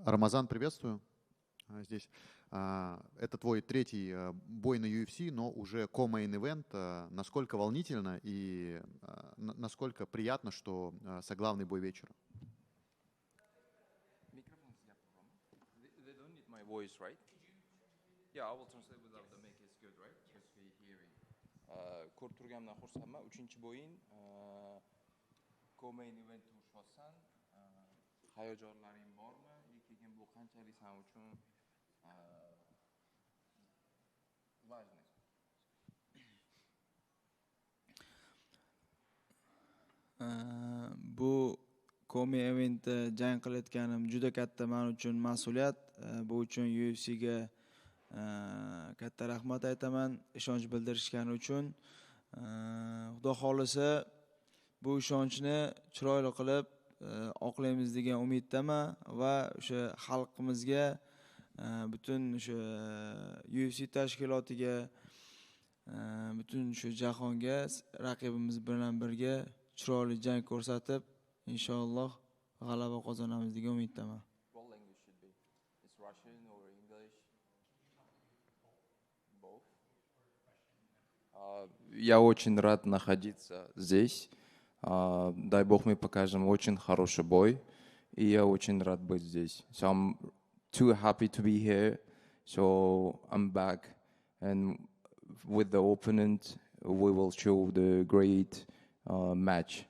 Рамазан, приветствую здесь. Это твой третий бой на UFC, но уже co-main event. Насколько волнительно и насколько приятно, что соглавный бой вечера? Microphone is they don't need my voice, right? Yeah, I will translate without the mic. It's good, right? Because we hearing. Ko'rib turganimdan xursandman. 3-bo'yin co-main event urishyapsan. Hayajonlaring bormi? Keyin bu qanchalik sen uchun важный? Bu Komi eventda jang qilayotganim juda katta men uchun mas'uliyat. Bu uchun UFC'ga katta rahmat aytaman ishonch bildirishgani uchun. Xudo xolisa bu ishonchni chiroyli qilib oqlaymiz degan umiddaman va o'sha xalqimizga butun o'sha UFC tashkilotiga butun shu jahonga raqibimiz bilan birga chiroyli jang ko'rsatib, inshaalloh g'alaba qozonamiz degan umiddaman. What language should be? It's Russian or English? Both. Я очень рад находиться здесь. Дай бог мы покажем очень хороший бой. И я очень рад быть здесь. So I'm too happy to be here. So I'm back. And with the opponent, we will show the great match.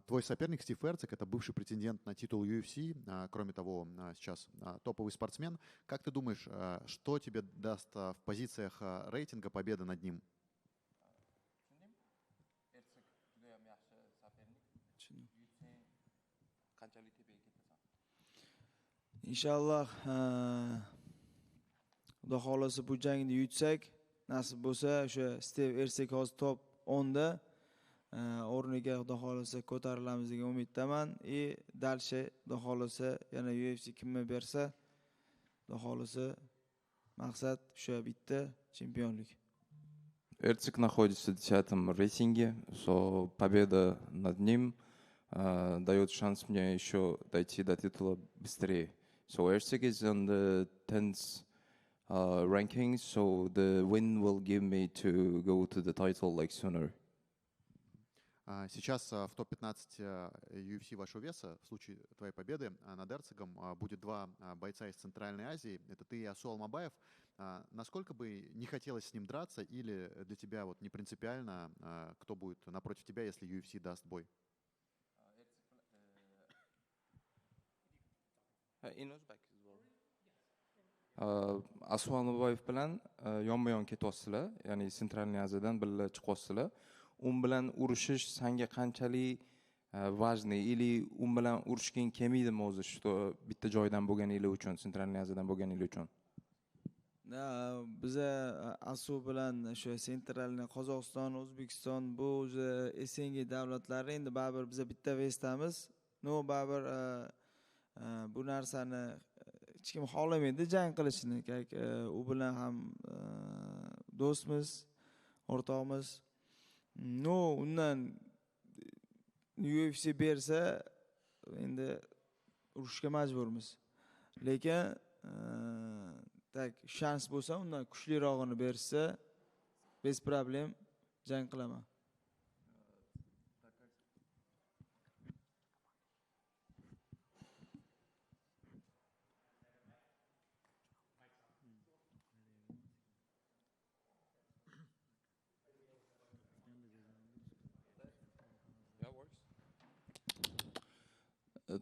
Твой соперник Стив Эрцик — это бывший претендент на титул UFC, кроме того, сейчас топовый спортсмен. Как ты думаешь, что тебе даст в позициях рейтинга победа над ним? Inshaalloh Xudo xolasa bu jangni yutsak, nasib bo'lsa o'sha Steve Ercik hozir top 10 da o'rniga Xudo xolasa ko'tarilamiz degan umiddaman. Dalshe Xudo xolasa yana UFC kimga bersa, Xudo xolasa maqsad o'sha bitta chempionlik. Эрцик находится в 10-м рейтинге, so победа над ним дает шанс мне еще дойти до титула быстрее. So Ercik is on the 10th ranking, so the win will give me to go to the title like sooner. Сейчас в топ-15 UFC вашего веса, в случае твоей победы над Эрцигом, будет два бойца из Центральной Азии. Это ты и Асу Алмабаев. Насколько бы не хотелось с ним драться, или для тебя вот не принципиально, кто будет напротив тебя, если UFC даст бой? In Uzbek as well. Asu Almabayev bilan yonma-yon ketyapsizlar, ya'ni Centralniy Aziyadan birga chiqyapsizlar. U bilan urushish senga qanchalik важный или u bilan urushging kelmaydimi o'zi shu bitta joydan bo'lganingiz uchun, Centralniy Aziyadan bo'lganingiz uchun? Biza Asu bilan o'sha Centralniy Qozog'iston, O'zbekiston bu o'zi SNG davlatlari, endi baribir biza bitta vesdamiz. Baribir bu narsani hech kim xohlamaydi jang qilishni. U bilan ham do'stmiz, o'rtoqmiz. Undan UFC bersa endi urushga majburmiz. Lekin shans bo'lsa, undan kuchlirog'ini bersa, bez problem jang qilaman.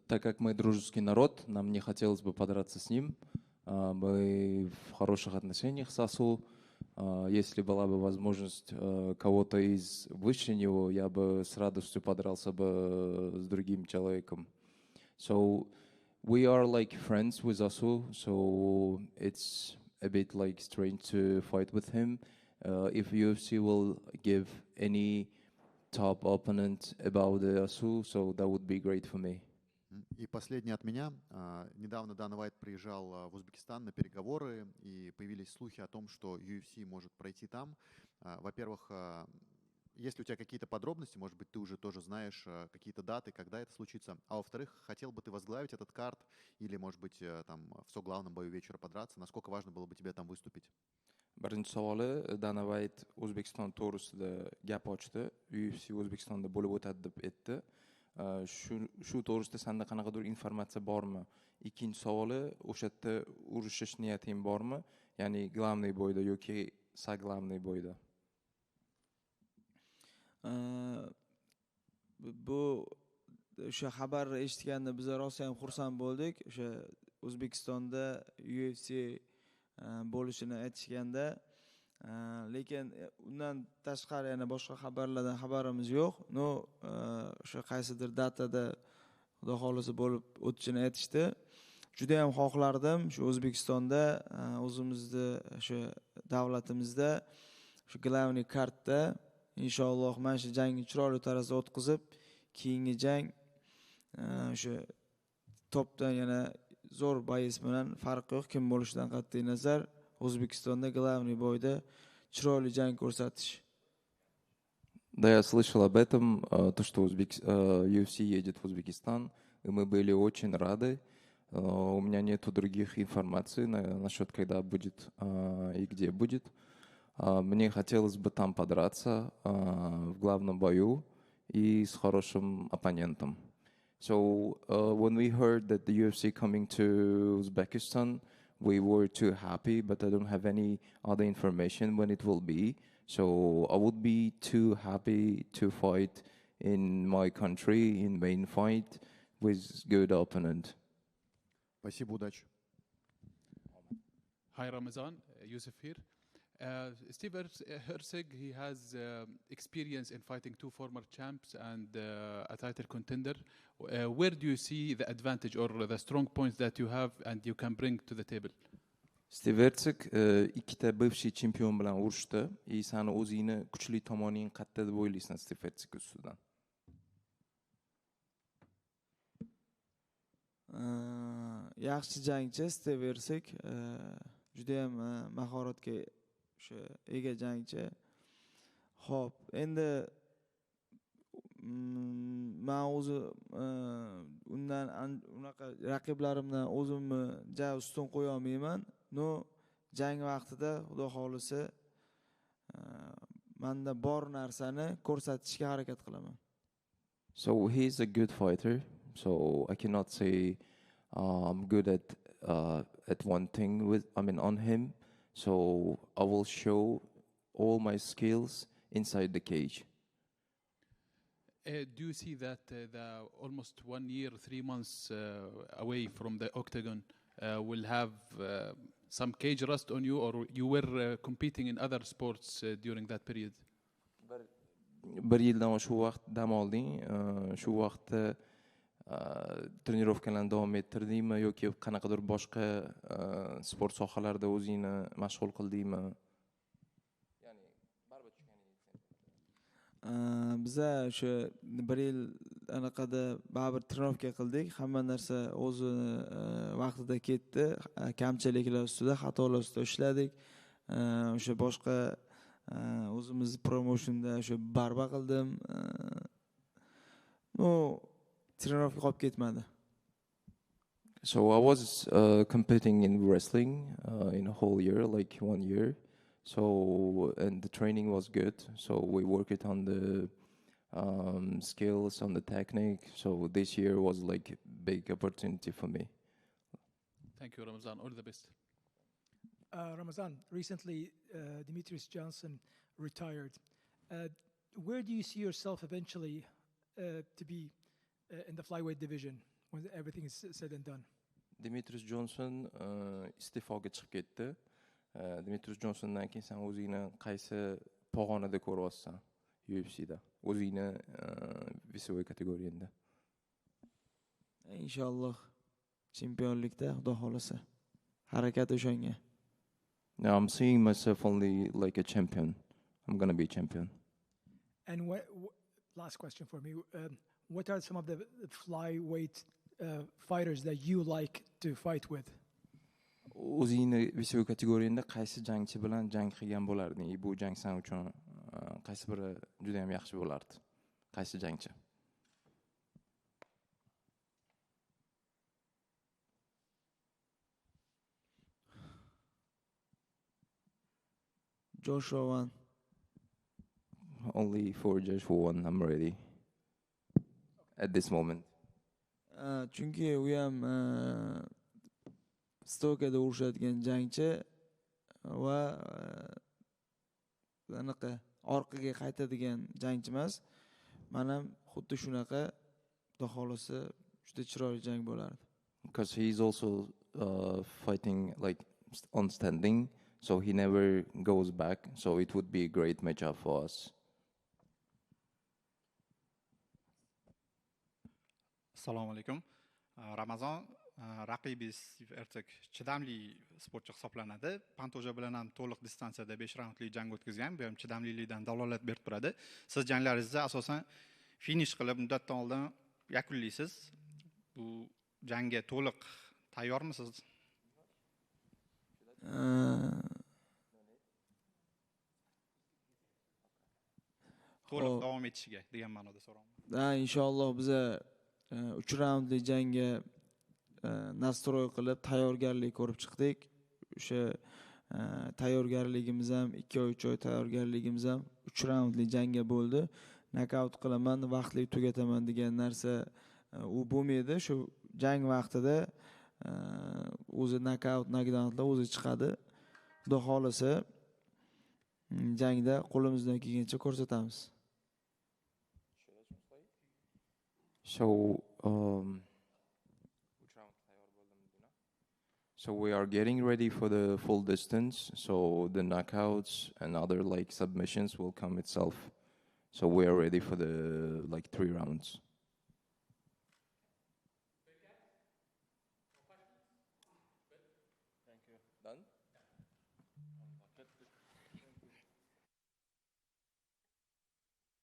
Так как мы дружеский народ, нам не хотелось бы подраться с ним. Мы в хороших отношениях с Асу. Если была бы возможность кого-то из выше него, я бы с радостью подрался бы с другим человеком. So we are like friends with Asu, so it's a bit like strange to fight with him. If UFC will give any top opponent about Asu, so that would be great for me. И последнее от меня. Недавно Дана Уайт приезжал в Узбекистан на переговоры, и появились слухи о том, что UFC может пройти там. Во-первых, есть ли у тебя какие-то подробности, может быть, ты уже тоже знаешь какие-то даты, когда это случится. А во-вторых, хотел бы ты возглавить этот карт или, может быть, там в соглавном бою вечера подраться? Насколько важно было бы тебе там выступить? Birinchi savoli, Dana White O'zbekiston to'g'risida gap ochdi. UFC O'zbekistonda bo'lib o'tadi deb aytdi. Shu to'g'risida senda qanaqadir informatsiya bormi? Ikkinchi savoli, o'sha yerda urushish niyating bormi? Ya'ni glavniy bo'yda yoki saglavniy bo'yda? Bu o'sha xabarni eshitganda biz rosa ham xursand bo'ldik. O'sha O'zbekistonda UFC bo'lishini aytishganda, lekin undan tashqari yana boshqa xabarlardan xabarimiz yo'q. O'sha qaysidir datada Xudo xolisa bo'lib o'tishini aytishdi. Juda ham xohlardim shu O'zbekistonda o'zimizni shu davlatimizda shu glavniy kartda inshaalloh mana shu jangni chiroyli tarzda o'tkazib, keyingi jang o'sha topdan yana zo'r bois bilan farqi yo'q, kim bo'lishidan qat'iy nazar O'zbekistonda glavniy bo'yda chiroyli jang ko'rsatish. Да, я слышал об этом, то, что UFC едет в Узбекистан, и мы были очень рады. У меня нету других информаций насчет, когда будет и где будет. Мне хотелось бы там подраться в главном бою и с хорошим оппонентом. So when we heard that the UFC coming to Uzbekistan, we were too happy, but I don't have any other information when it will be. So I would be too happy to fight in my country, in main fight, with good opponent. Спасибо, удачи. Hi Ramazan, Yusuf here. Steve Herzig, he has experience in fighting two former champs and a title contender. Where do you see the advantage or the strong points that you have and you can bring to the table? Steve Herzig ikkita бывший chempion bilan urushdi. Sani o'zingni kuchli tomoning qayerda deb o'ylaysan Steve Herzig ustidan? Yaxshi jangchi Steve Herzig, juda ham mahoratga ega jangchi. Xo'p, endi men o'zi undan unaqa raqiblarimdan o'zimni ja ustun qo'ya olmayman. Jang vaqtida Xudo xolisa menda bor narsani ko'rsatishga harakat qilaman. So he's a good fighter. So I cannot say I'm good at one thing on him. So I will show all my skills inside the cage. Do you see that the almost 1 year, 3 months away from the octagon will have some cage rust on you, or you were competing in other sports during that period? Bir yildan shu vaqt dam olding, shu vaqtda trenirovkalarni davom ettirdingmi yoki qanaqadir boshqa sport sohalarida o'zingni mashg'ul qildingmi? Ya'ni baribir tushganingiz. Biz o'sha 1 yil anaqada baribir trenirovka qildik. Hamma narsa o'zini vaqtida ketdi. Kamchiliklar ustida, xatolar ustida ishladik. O'sha boshqa o'zimiz promotionda o'sha barba qildim. Trenirovka qolib ketmadi. So I was competing in wrestling in a whole year, like 1 year. So, and the training was good. So we worked on the skills, on the technique. So this year was like a big opportunity for me. Thank you, Ramazan. All the best. Ramazan, recently Demetrius Johnson retired. Where do you see yourself eventually to be in the flyweight division when everything is said and done? Demetrius Johnson iste'foga chiqib ketdi. Demetrius Johnsondan keyin sen o'zingni qaysi pog'onada ko'ryapsan UFC'da? O'zingni весовой kategoriyangda. Inshaalloh chempionlikda Xudo xolasa harakat o'shanga. Now I'm seeing myself only like a champion. I'm going to be a champion. And last question for me. What are some of the flyweight fighters that you like to fight with? O'zingni весовой kategoriyangda qaysi jangchi bilan jang qilgan bo'larding? Bu jang sen uchun qaysi biri juda ham yaxshi bo'lardi? Qaysi jangchi? Joshua won. Only for Joshua one, I'm ready. At this moment. Chunki u ham stokada urushadigan jangchi va anaqa orqaga qaytadigan jangchi emas. Men ham xuddi shunaqa, xudo xolasa juda chiroyli jang bo'lardi. Because he's also fighting like on standing, so he never goes back. So it would be a great matchup for us. Assalomu alaykum. Ramazon raqibi Steve Herzog chidamli sportchi hisoblanadi. Pantoja bilan ham to'liq distansiyada 5 raundli jang o'tkazgan. Bu ham chidamlilikdan dalolat berib turadi. Siz janglaringizni asosan finish qilib muddatdan oldin yakunlaysiz. Bu jangga to'liq tayyormisiz? To'liq davom etishiga degan ma'noda so'rayman. Inshaalloh biz 3 raundli jangga nastroy qilib tayyorgarlik ko'rib chiqdik. O'sha tayyorgarligimiz ham 2 oy 3 oy tayyorgarligimiz ham 3 raundli jangga bo'ldi. Nokaut qilaman, vaqtli tugataman degan narsa u bo'lmaydi. Shu jang vaqtida o'zi nokaut, knockdownlar o'zi chiqadi. Xudo xolasa jangda qo'limizdan kelgancha ko'rsatamiz. So we are getting ready for the full distance. So the knockouts and other like submissions will come itself. So we are ready for the like 3 rounds.